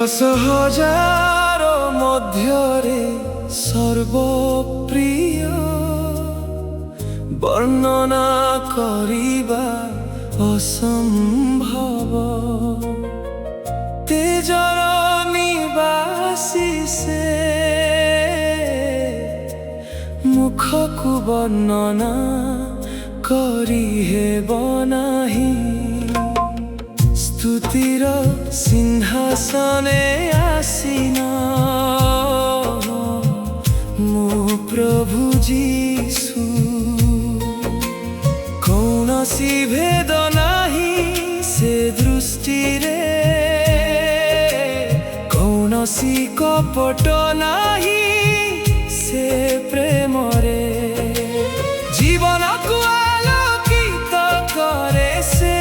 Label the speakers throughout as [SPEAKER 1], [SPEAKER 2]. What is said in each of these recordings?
[SPEAKER 1] সহজার মধ্যরে সর্বপ্রিয় বর্ণনা করিবা অসম্ভব। তেজর নিবাসী সে মুখকু বর্ণনা করি হেব নাহি। স্তুতির সিংহাসনে আসিনা ମୋ ପ୍ରଭୁ ଯୀଶୁ। କୌଣସି ଭେଦ ନାହିଁ ସେ ଦୃଷ୍ଟିରେ, କୌଣସି କପଟ ନାହିଁ ସେ ପ୍ରେମରେ। ଜୀବନକୁ ଆଲୋକିତ କରେ ସେ,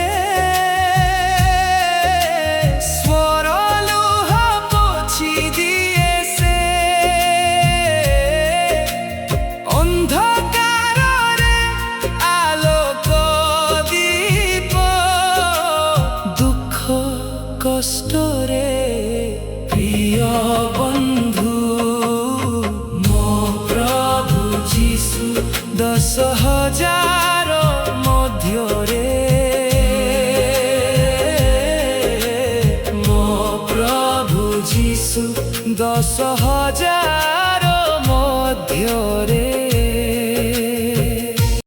[SPEAKER 1] কষ্টরে প্রিয় বন্ধু ମୋ ପ୍ରଭୁ ଯୀଶୁ। 10,000 ମଧ୍ୟରେ ମୋ ପ୍ରଭୁ ଯୀଶୁ। 10,000 ମଧ୍ୟରେ